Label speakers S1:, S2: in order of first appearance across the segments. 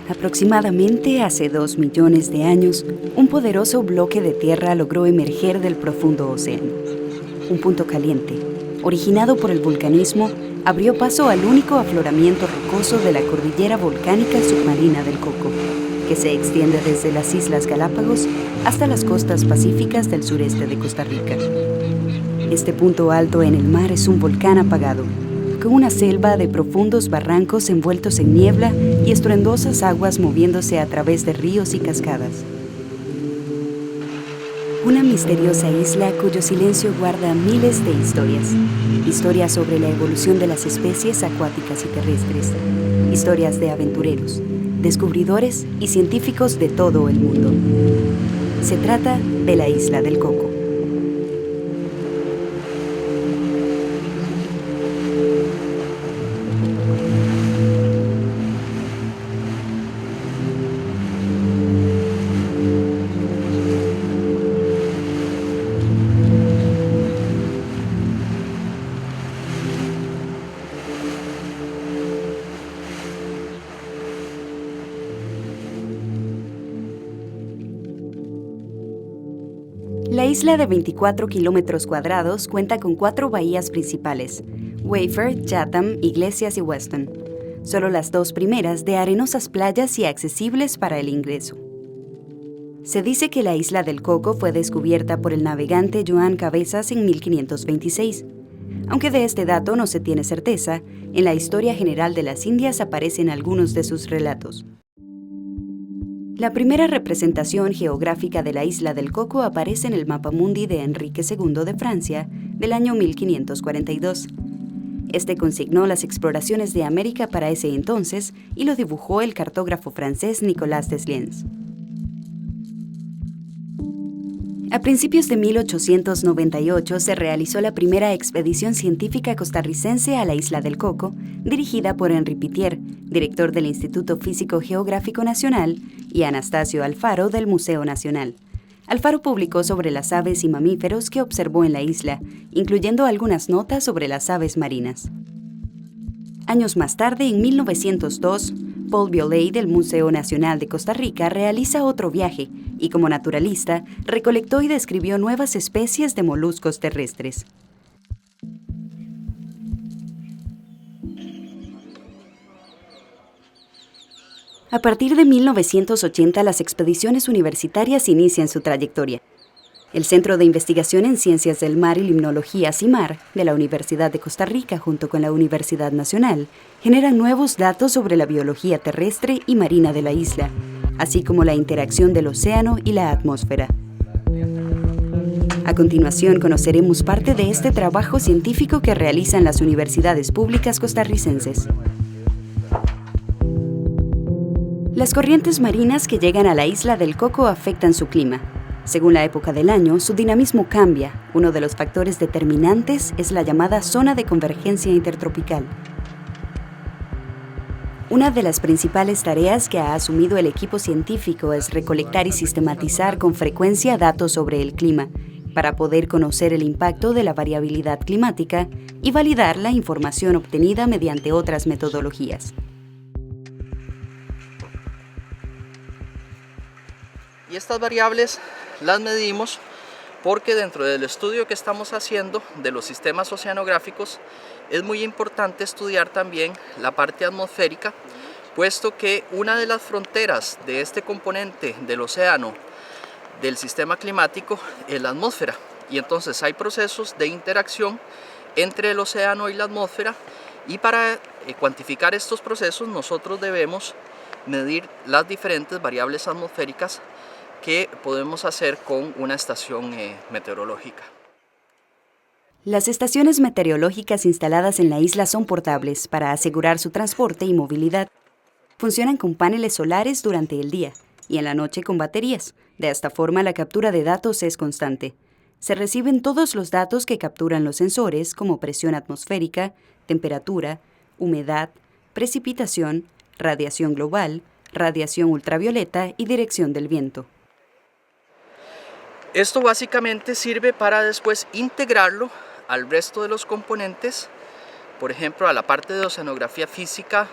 S1: Aproximadamente hace 2 millones de años, un poderoso bloque de tierra logró emerger del profundo océano. Un punto caliente, originado por el vulcanismo, abrió paso al único afloramiento rocoso de la cordillera volcánica submarina del Coco, que se extiende desde las Islas Galápagos hasta las costas pacíficas del sureste de Costa Rica. Este punto alto en el mar es un volcán apagado, con una selva de profundos barrancos envueltos en niebla y estruendosas aguas moviéndose a través de ríos y cascadas. Una misteriosa isla cuyo silencio guarda miles de historias. Historias sobre la evolución de las especies acuáticas y terrestres. Historias de aventureros, descubridores y científicos de todo el mundo. Se trata de la Isla del Coco. La isla de 24 kilómetros cuadrados cuenta con 4 bahías principales: Wafer, Chatham, Iglesias y Weston. Solo las 2 primeras de arenosas playas y accesibles para el ingreso. Se dice que la Isla del Coco fue descubierta por el navegante Joan Cabezas en 1526. Aunque de este dato no se tiene certeza, en la Historia General de las Indias aparecen algunos de sus relatos. La primera representación geográfica de la Isla del Coco aparece en el Mapamundi de Enrique II de Francia del año 1542. Este consignó las exploraciones de América para ese entonces y lo dibujó el cartógrafo francés Nicolas Desliens. A principios de 1898 se realizó la primera expedición científica costarricense a la Isla del Coco, dirigida por Henri Pittier, director del Instituto Físico Geográfico Nacional, y Anastasio Alfaro del Museo Nacional. Alfaro publicó sobre las aves y mamíferos que observó en la isla, incluyendo algunas notas sobre las aves marinas. Años más tarde, en 1902, Paul Viollet del Museo Nacional de Costa Rica realiza otro viaje y, como naturalista, recolectó y describió nuevas especies de moluscos terrestres. A partir de 1980, las expediciones universitarias inician su trayectoria. El Centro de Investigación en Ciencias del Mar y Limnología CIMAR de la Universidad de Costa Rica, junto con la Universidad Nacional, generan nuevos datos sobre la biología terrestre y marina de la isla, así como la interacción del océano y la atmósfera. A continuación, conoceremos parte de este trabajo científico que realizan las universidades públicas costarricenses. Las corrientes marinas que llegan a la Isla del Coco afectan su clima. Según la época del año, su dinamismo cambia. Uno de los factores determinantes es la llamada zona de convergencia intertropical. Una de las principales tareas que ha asumido el equipo científico es recolectar y sistematizar con frecuencia datos sobre el clima, para poder conocer el impacto de la variabilidad climática y validar la información obtenida mediante otras metodologías.
S2: Y estas variables las medimos porque dentro del estudio que estamos haciendo de los sistemas oceanográficos es muy importante estudiar también la parte atmosférica, puesto que una de las fronteras de este componente del océano, del sistema climático, es la atmósfera. Y entonces hay procesos de interacción entre el océano y la atmósfera, y para cuantificar estos procesos nosotros debemos medir las diferentes variables atmosféricas que podemos hacer con una estación meteorológica.
S1: Las estaciones meteorológicas instaladas en la isla son portables para asegurar su transporte y movilidad. Funcionan con paneles solares durante el día y en la noche con baterías. De esta forma, la captura de datos es constante. Se reciben todos los datos que capturan los sensores, como presión atmosférica, temperatura, humedad, precipitación, radiación global, radiación ultravioleta y dirección del viento.
S2: Esto básicamente sirve para después integrarlo al resto de los componentes, por ejemplo a la parte de oceanografía física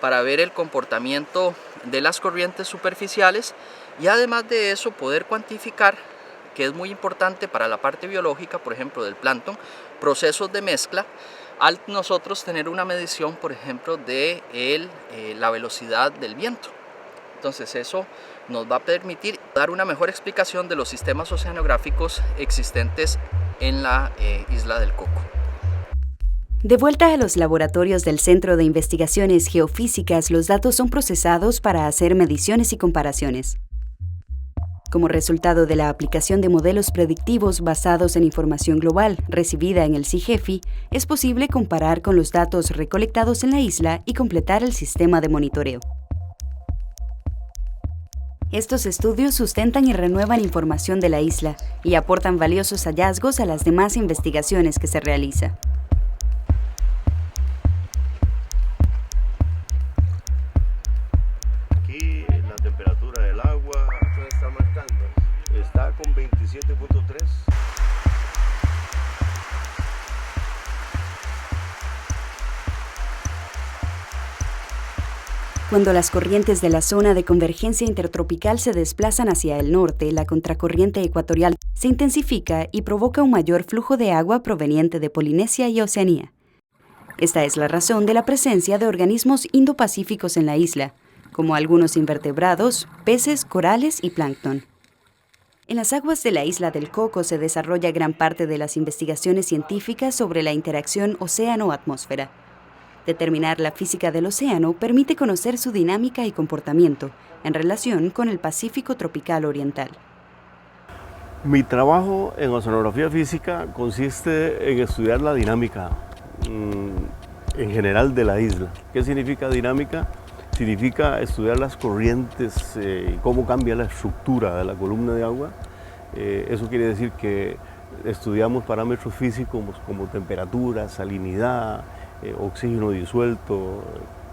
S2: para ver el comportamiento de las corrientes superficiales y además de eso poder cuantificar, que es muy importante para la parte biológica, por ejemplo del plancton, procesos de mezcla, al nosotros tener una medición, por ejemplo, de la velocidad del viento. Entonces eso nos va a permitir dar una mejor explicación de los sistemas oceanográficos existentes en la isla del Coco.
S1: De vuelta a los laboratorios del Centro de Investigaciones Geofísicas, los datos son procesados para hacer mediciones y comparaciones. Como resultado de la aplicación de modelos predictivos basados en información global recibida en el CIGEFI, es posible comparar con los datos recolectados en la isla y completar el sistema de monitoreo. Estos estudios sustentan y renuevan información de la isla y aportan valiosos hallazgos a las demás investigaciones que se realizan.
S3: Aquí la temperatura del agua está marcando, está con 27.3.
S1: Cuando las corrientes de la zona de convergencia intertropical se desplazan hacia el norte, la contracorriente ecuatorial se intensifica y provoca un mayor flujo de agua proveniente de Polinesia y Oceanía. Esta es la razón de la presencia de organismos indopacíficos en la isla, como algunos invertebrados, peces, corales y plancton. En las aguas de la isla del Coco se desarrolla gran parte de las investigaciones científicas sobre la interacción océano-atmósfera. Determinar la física del océano permite conocer su dinámica y comportamiento en relación con el Pacífico tropical oriental.
S3: Mi trabajo en oceanografía física consiste en estudiar la dinámica en general de la isla. ¿Qué significa dinámica? Significa estudiar las corrientes y cómo cambia la estructura de la columna de agua. Eso quiere decir que estudiamos parámetros físicos como temperatura, salinidad, oxígeno disuelto,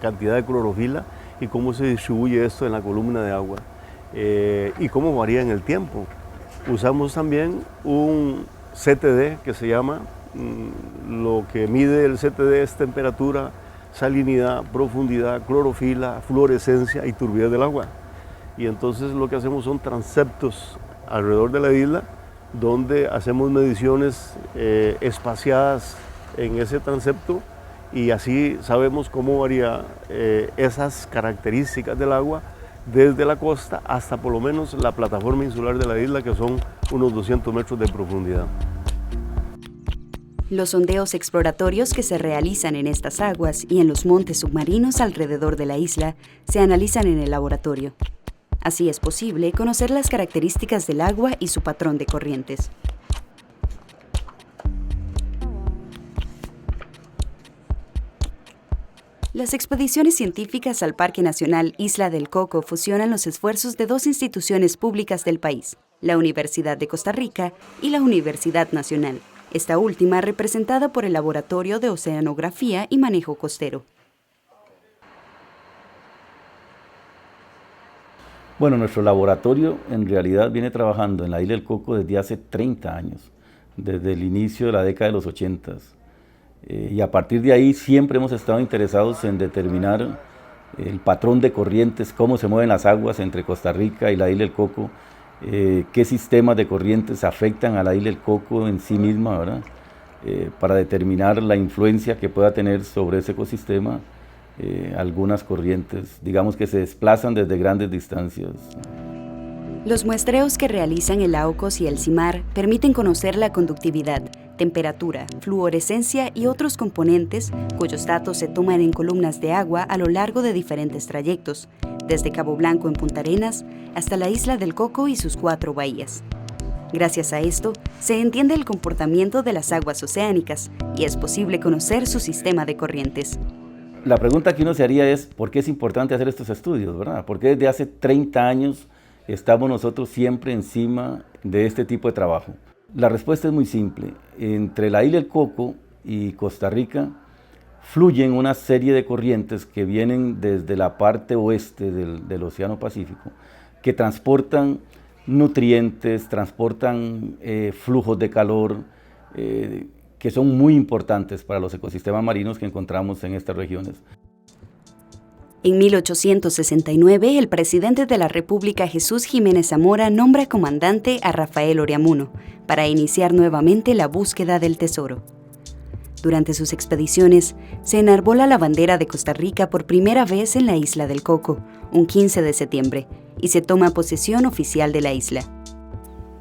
S3: cantidad de clorofila y cómo se distribuye esto en la columna de agua y cómo varía en el tiempo. Usamos también un CTD que se llama, lo que mide el CTD es temperatura, salinidad, profundidad, clorofila, fluorescencia y turbidez del agua. Y entonces lo que hacemos son transeptos alrededor de la isla donde hacemos mediciones espaciadas en ese transepto y así sabemos cómo varía esas características del agua desde la costa hasta por lo menos la plataforma insular de la isla, que son unos 200 metros de profundidad.
S1: Los sondeos exploratorios que se realizan en estas aguas y en los montes submarinos alrededor de la isla se analizan en el laboratorio. Así es posible conocer las características del agua y su patrón de corrientes. Las expediciones científicas al Parque Nacional Isla del Coco fusionan los esfuerzos de dos instituciones públicas del país, la Universidad de Costa Rica y la Universidad Nacional, esta última representada por el Laboratorio de Oceanografía y Manejo Costero.
S4: Bueno, nuestro laboratorio en realidad viene trabajando en la Isla del Coco desde hace 30 años, desde el inicio de la década de los 80. Y a partir de ahí siempre hemos estado interesados en determinar el patrón de corrientes, cómo se mueven las aguas entre Costa Rica y la Isla del Coco, qué sistemas de corrientes afectan a la Isla del Coco en sí misma, ¿verdad? Para determinar la influencia que pueda tener sobre ese ecosistema algunas corrientes, digamos que se desplazan desde grandes distancias.
S1: Los muestreos que realizan el AUCOS y el CIMAR permiten conocer la conductividad, temperatura, fluorescencia y otros componentes cuyos datos se toman en columnas de agua a lo largo de diferentes trayectos, desde Cabo Blanco en Punta Arenas hasta la Isla del Coco y sus 4 bahías. Gracias a esto, se entiende el comportamiento de las aguas oceánicas y es posible conocer su sistema de corrientes.
S4: La pregunta que uno se haría es, ¿por qué es importante hacer estos estudios, verdad? ¿Por qué desde hace 30 años estamos nosotros siempre encima de este tipo de trabajo? La respuesta es muy simple. Entre la Isla del Coco y Costa Rica fluyen una serie de corrientes que vienen desde la parte oeste del Océano Pacífico, que transportan nutrientes, transportan flujos de calor que son muy importantes para los ecosistemas marinos que encontramos en estas regiones.
S1: En 1869, el presidente de la República, Jesús Jiménez Zamora, nombra comandante a Rafael Oreamuno para iniciar nuevamente la búsqueda del tesoro. Durante sus expediciones, se enarbola la bandera de Costa Rica por primera vez en la isla del Coco, un 15 de septiembre, y se toma posesión oficial de la isla.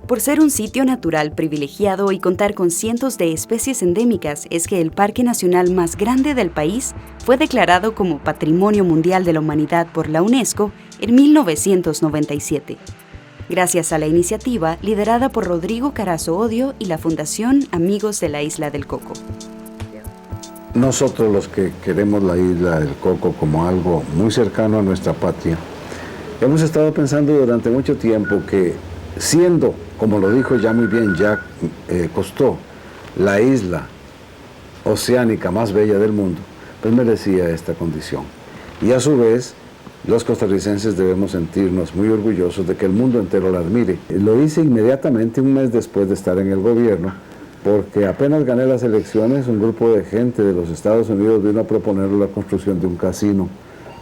S1: Por ser un sitio natural privilegiado y contar con cientos de especies endémicas, es que el parque nacional más grande del país fue declarado como Patrimonio Mundial de la Humanidad por la UNESCO en 1997. Gracias a la iniciativa liderada por Rodrigo Carazo Odio y la Fundación Amigos de la Isla del Coco.
S5: Nosotros los que queremos la Isla del Coco como algo muy cercano a nuestra patria, hemos estado pensando durante mucho tiempo que siendo, como lo dijo ya muy bien Jacques Cousteau, la isla oceánica más bella del mundo, pues merecía esta condición. Y a su vez, los costarricenses debemos sentirnos muy orgullosos de que el mundo entero la admire. Lo hice inmediatamente un mes después de estar en el gobierno, porque apenas gané las elecciones, un grupo de gente de los Estados Unidos vino a proponer la construcción de un casino,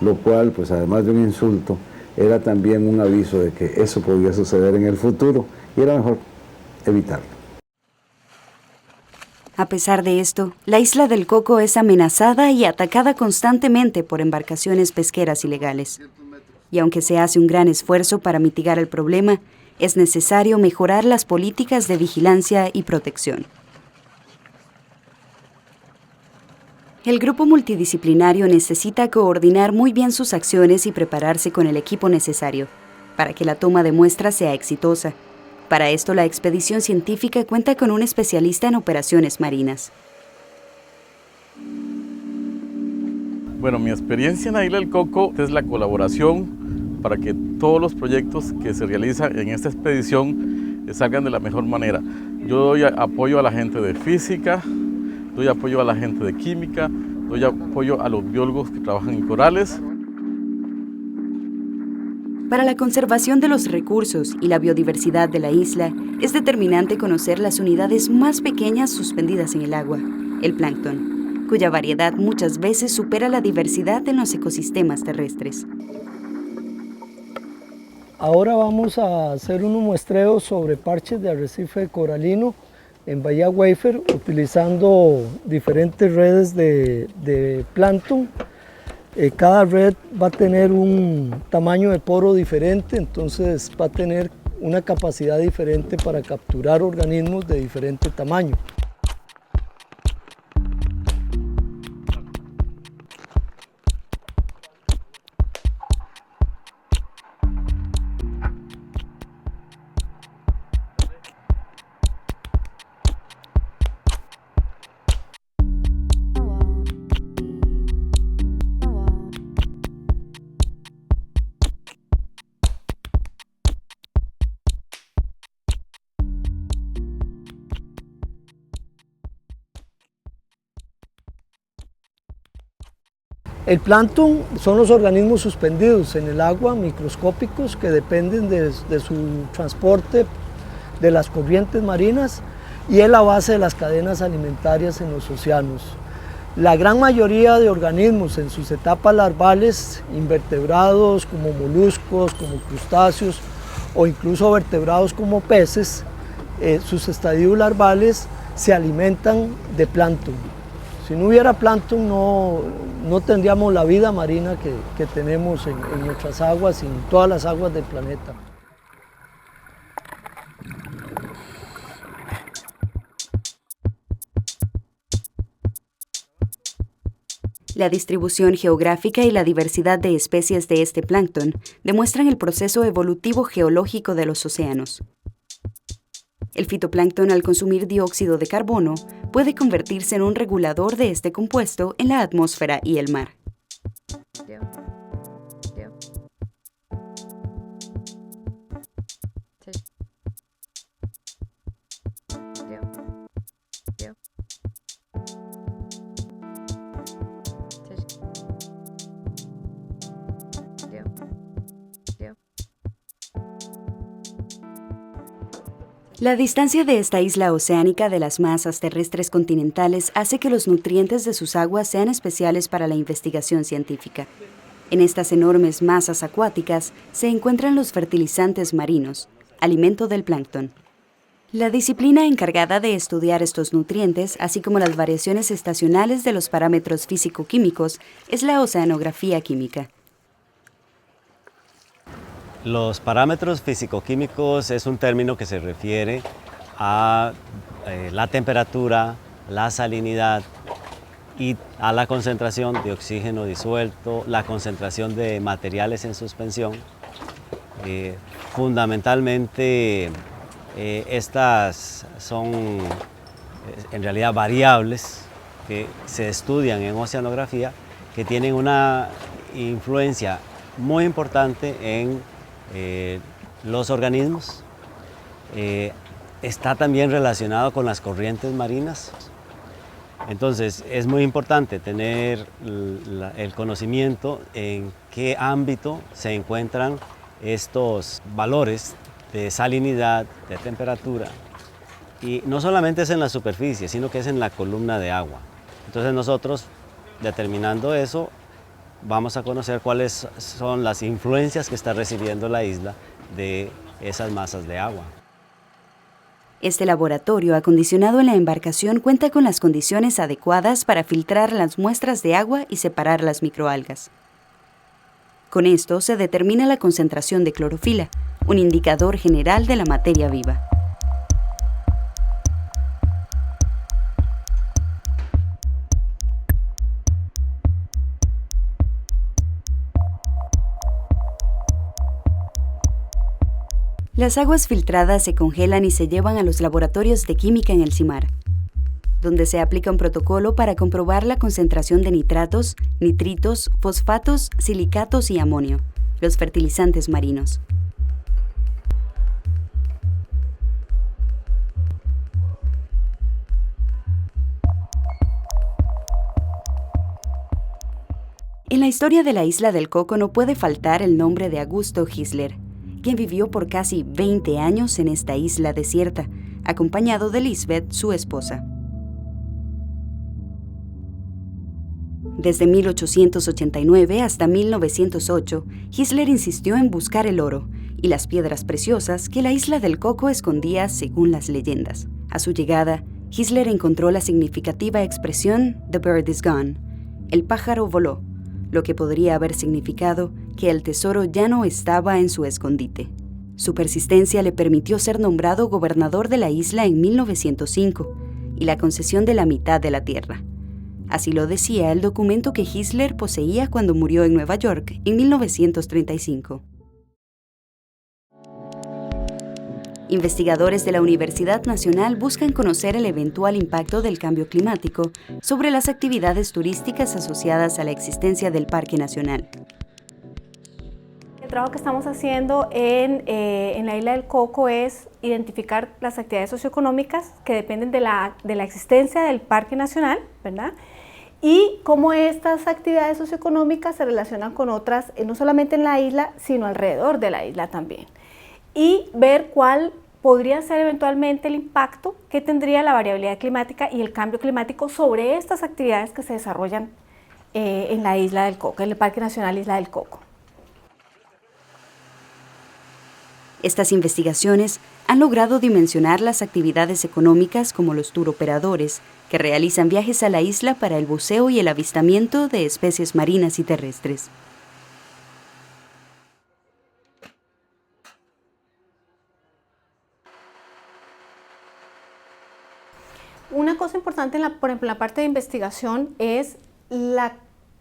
S5: lo cual, pues además de un insulto, era también un aviso de que eso podía suceder en el futuro y era mejor evitarlo.
S1: A pesar de esto, la isla del Coco es amenazada y atacada constantemente por embarcaciones pesqueras ilegales. Y aunque se hace un gran esfuerzo para mitigar el problema, es necesario mejorar las políticas de vigilancia y protección. El grupo multidisciplinario necesita coordinar muy bien sus acciones y prepararse con el equipo necesario para que la toma de muestras sea exitosa. Para esto, la expedición científica cuenta con un especialista en operaciones marinas.
S6: Bueno, mi experiencia en la Isla del Coco es la colaboración para que todos los proyectos que se realizan en esta expedición salgan de la mejor manera. Yo doy apoyo a la gente de física, doy apoyo a la gente de química, doy apoyo a los biólogos que trabajan en corales.
S1: Para la conservación de los recursos y la biodiversidad de la isla, es determinante conocer las unidades más pequeñas suspendidas en el agua, el plancton, cuya variedad muchas veces supera la diversidad en los ecosistemas terrestres.
S7: Ahora vamos a hacer unos muestreos sobre parches de arrecife coralino en Bahía Waifer, utilizando diferentes redes de plancton. Cada red va a tener un tamaño de poro diferente, entonces va a tener una capacidad diferente para capturar organismos de diferente tamaño. El plancton son los organismos suspendidos en el agua, microscópicos, que dependen de su transporte de las corrientes marinas y es la base de las cadenas alimentarias en los océanos. La gran mayoría de organismos en sus etapas larvales, invertebrados como moluscos, como crustáceos o incluso vertebrados como peces, sus estadios larvales se alimentan de plancton. Si no hubiera plancton no tendríamos la vida marina que tenemos en nuestras aguas y en todas las aguas del planeta.
S1: La distribución geográfica y la diversidad de especies de este plancton demuestran el proceso evolutivo geológico de los océanos. El fitoplancton, al consumir dióxido de carbono, puede convertirse en un regulador de este compuesto en la atmósfera y el mar. La distancia de esta isla oceánica de las masas terrestres continentales hace que los nutrientes de sus aguas sean especiales para la investigación científica. En estas enormes masas acuáticas se encuentran los fertilizantes marinos, alimento del plancton. La disciplina encargada de estudiar estos nutrientes, así como las variaciones estacionales de los parámetros físico-químicos, es la oceanografía química.
S8: Los parámetros físico-químicos es un término que se refiere a la temperatura, la salinidad y a la concentración de oxígeno disuelto, la concentración de materiales en suspensión. Fundamentalmente, estas son en realidad variables que se estudian en oceanografía que tienen una influencia muy importante en los organismos. Está también relacionado con las corrientes marinas. Entonces es muy importante tener el conocimiento en qué ámbito se encuentran estos valores de salinidad, de temperatura. Y no solamente es en la superficie, sino que es en la columna de agua. Entonces nosotros, determinando eso, vamos a conocer cuáles son las influencias que está recibiendo la isla de esas masas de agua.
S1: Este laboratorio acondicionado en la embarcación cuenta con las condiciones adecuadas para filtrar las muestras de agua y separar las microalgas. Con esto se determina la concentración de clorofila, un indicador general de la materia viva. Las aguas filtradas se congelan y se llevan a los laboratorios de química en el CIMAR, donde se aplica un protocolo para comprobar la concentración de nitratos, nitritos, fosfatos, silicatos y amonio, los fertilizantes marinos. En la historia de la isla del Coco no puede faltar el nombre de Augusto Hissler, quien vivió por casi 20 años en esta isla desierta, acompañado de Lisbeth, su esposa. Desde 1889 hasta 1908, Hissler insistió en buscar el oro y las piedras preciosas que la isla del Coco escondía según las leyendas. A su llegada, Hissler encontró la significativa expresión "The bird is gone", el pájaro voló, lo que podría haber significado que el tesoro ya no estaba en su escondite. Su persistencia le permitió ser nombrado gobernador de la isla en 1905 y la concesión de la mitad de la tierra. Así lo decía el documento que Hissler poseía cuando murió en Nueva York en 1935. Investigadores de la Universidad Nacional buscan conocer el eventual impacto del cambio climático sobre las actividades turísticas asociadas a la existencia del Parque Nacional.
S9: El trabajo que estamos haciendo en la isla del Coco es identificar las actividades socioeconómicas que dependen de la existencia del Parque Nacional, ¿verdad? Y cómo estas actividades socioeconómicas se relacionan con otras, no solamente en la isla, sino alrededor de la isla también. Y ver cuál podría ser eventualmente el impacto que tendría la variabilidad climática y el cambio climático sobre estas actividades que se desarrollan en la isla del Coco, en el Parque Nacional Isla del Coco.
S1: Estas investigaciones han logrado dimensionar las actividades económicas como los turoperadores, que realizan viajes a la isla para el buceo y el avistamiento de especies marinas y terrestres.
S9: Una cosa importante, por ejemplo, en la parte de investigación es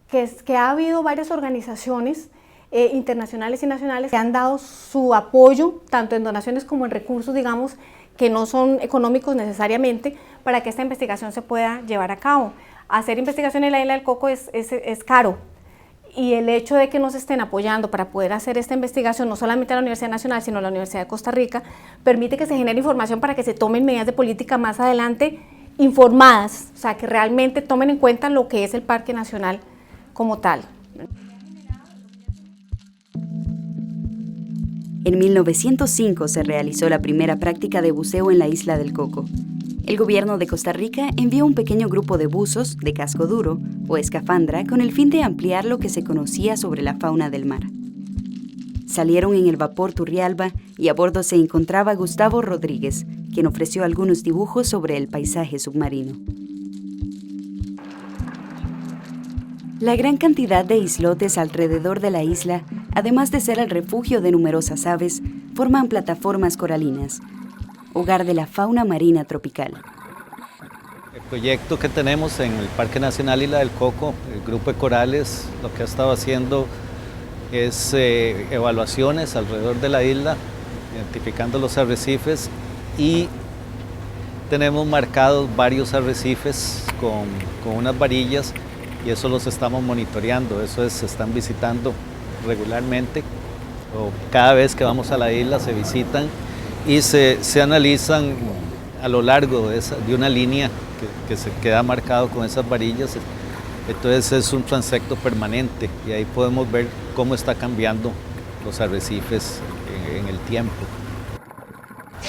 S9: que ha habido varias organizaciones internacionales y nacionales que han dado su apoyo, tanto en donaciones como en recursos, digamos, que no son económicos necesariamente, para que esta investigación se pueda llevar a cabo. Hacer investigación en la isla del Coco es caro, y el hecho de que nos estén apoyando para poder hacer esta investigación, no solamente la Universidad Nacional, sino la Universidad de Costa Rica, permite que se genere información para que se tomen medidas de política más adelante informadas, o sea, que realmente tomen en cuenta lo que es el Parque Nacional como tal.
S1: En 1905 se realizó la primera práctica de buceo en la isla del Coco. El gobierno de Costa Rica envió un pequeño grupo de buzos de casco duro o escafandra con el fin de ampliar lo que se conocía sobre la fauna del mar. Salieron en el vapor Turrialba y a bordo se encontraba Gustavo Rodríguez, quien ofreció algunos dibujos sobre el paisaje submarino. La gran cantidad de islotes alrededor de la isla, además de ser el refugio de numerosas aves, forman plataformas coralinas, hogar de la fauna marina tropical.
S10: El proyecto que tenemos en el Parque Nacional Isla del Coco, el Grupo de Corales, lo que ha estado haciendo es evaluaciones alrededor de la isla, identificando los arrecifes, y tenemos marcados varios arrecifes con unas varillas, y eso los estamos monitoreando. Eso es, se están visitando regularmente, o cada vez que vamos a la isla se visitan y se analizan a lo largo de una línea que se queda marcado con esas varillas. Entonces es un transecto permanente y ahí podemos ver cómo está cambiando los arrecifes en el tiempo.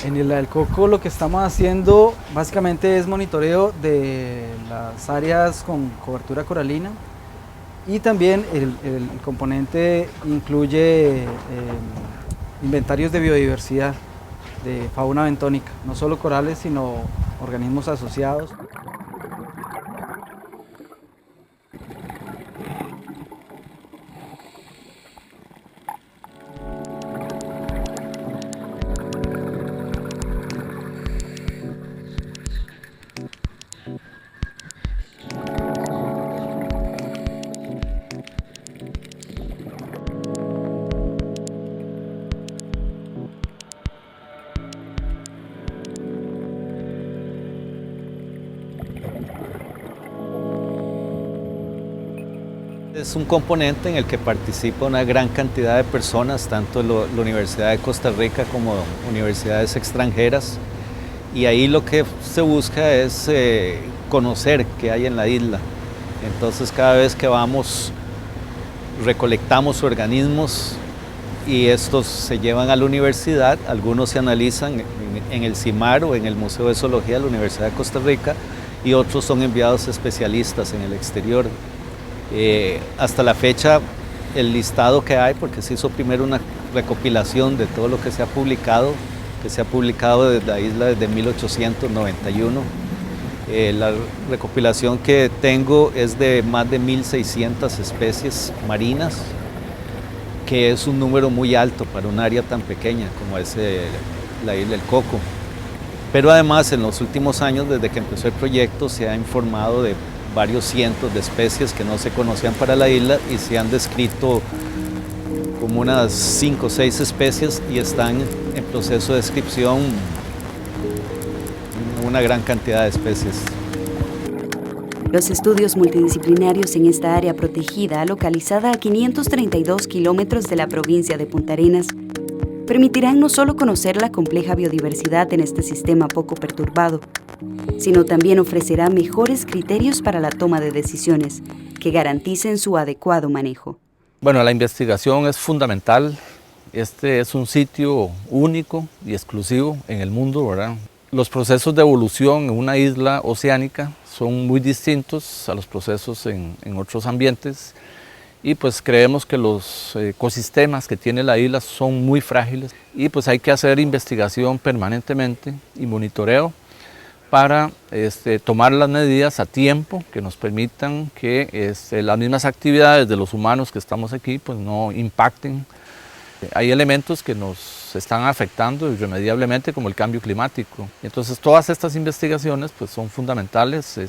S11: En Isla del Coco lo que estamos haciendo básicamente es monitoreo de las áreas con cobertura coralina, y también el componente incluye inventarios de biodiversidad, de fauna bentónica, no solo corales sino organismos asociados.
S10: Es un componente en el que participa una gran cantidad de personas, tanto la Universidad de Costa Rica como universidades extranjeras, y ahí lo que se busca es conocer qué hay en la isla. Entonces cada vez que vamos recolectamos organismos y estos se llevan a la universidad, algunos se analizan en el CIMAR o en el Museo de Zoología de la Universidad de Costa Rica, y otros son enviados a especialistas en el exterior. Hasta la fecha, el listado que hay, porque se hizo primero una recopilación de todo lo que se ha publicado desde la isla desde 1891. La recopilación que tengo es de más de 1.600 especies marinas, que es un número muy alto para un área tan pequeña como es la Isla del Coco. Pero además, en los últimos años, desde que empezó el proyecto, se ha informado de varios cientos de especies que no se conocían para la isla, y se han descrito como unas 5 o 6 especies, y están en proceso de descripción una gran cantidad de especies.
S1: Los estudios multidisciplinarios en esta área protegida, localizada a 532 kilómetros de la provincia de Punta Arenas, permitirán no solo conocer la compleja biodiversidad en este sistema poco perturbado, sino también ofrecerá mejores criterios para la toma de decisiones que garanticen su adecuado manejo.
S2: Bueno, la investigación es fundamental. Este es un sitio único y exclusivo en el mundo, ¿verdad? Los procesos de evolución en una isla oceánica son muy distintos a los procesos en otros ambientes, y pues creemos que los ecosistemas que tiene la isla son muy frágiles, y pues hay que hacer investigación permanentemente y monitoreo para tomar las medidas a tiempo que nos permitan que las mismas actividades de los humanos que estamos aquí pues no impacten. Hay elementos que nos están afectando irremediablemente, como el cambio climático. Entonces todas estas investigaciones pues son fundamentales.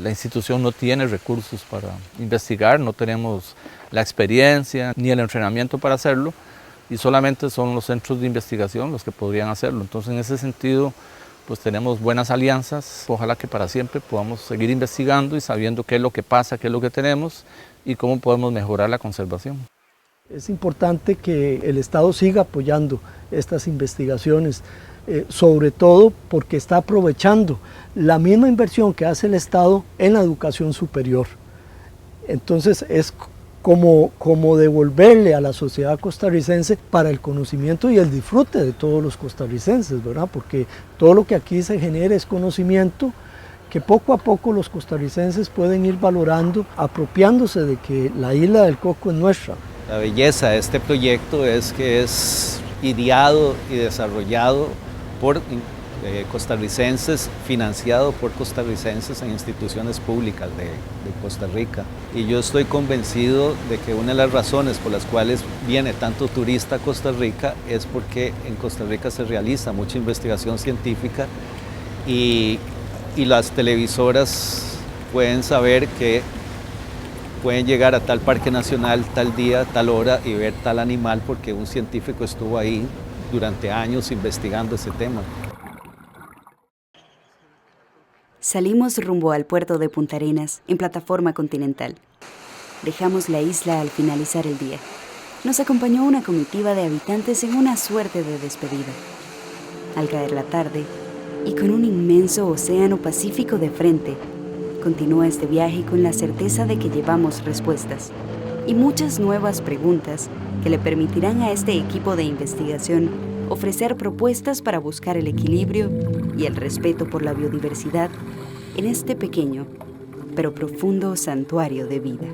S2: La institución no tiene recursos para investigar, no tenemos la experiencia ni el entrenamiento para hacerlo, y solamente son los centros de investigación los que podrían hacerlo. Entonces en ese sentido pues tenemos buenas alianzas. Ojalá que para siempre podamos seguir investigando y sabiendo qué es lo que pasa, qué es lo que tenemos y cómo podemos mejorar la conservación.
S7: Es importante que el Estado siga apoyando estas investigaciones, sobre todo porque está aprovechando la misma inversión que hace el Estado en la educación superior. Entonces es como devolverle a la sociedad costarricense para el conocimiento y el disfrute de todos los costarricenses, ¿verdad? Porque todo lo que aquí se genera es conocimiento que poco a poco los costarricenses pueden ir valorando, apropiándose de que la isla del Coco es nuestra.
S10: La belleza de este proyecto es que es ideado y desarrollado por costarricenses, financiado por costarricenses en instituciones públicas de Costa Rica. Y yo estoy convencido de que una de las razones por las cuales viene tanto turista a Costa Rica es porque en Costa Rica se realiza mucha investigación científica y las televisoras pueden saber que pueden llegar a tal parque nacional, tal día, tal hora y ver tal animal porque un científico estuvo ahí durante años investigando ese tema.
S1: Salimos rumbo al puerto de Punta Arenas, en plataforma continental. Dejamos la isla al finalizar el día. Nos acompañó una comitiva de habitantes en una suerte de despedida. Al caer la tarde, y con un inmenso océano Pacífico de frente, continúa este viaje con la certeza de que llevamos respuestas y muchas nuevas preguntas que le permitirán a este equipo de investigación ofrecer propuestas para buscar el equilibrio y el respeto por la biodiversidad en este pequeño pero profundo santuario de vida.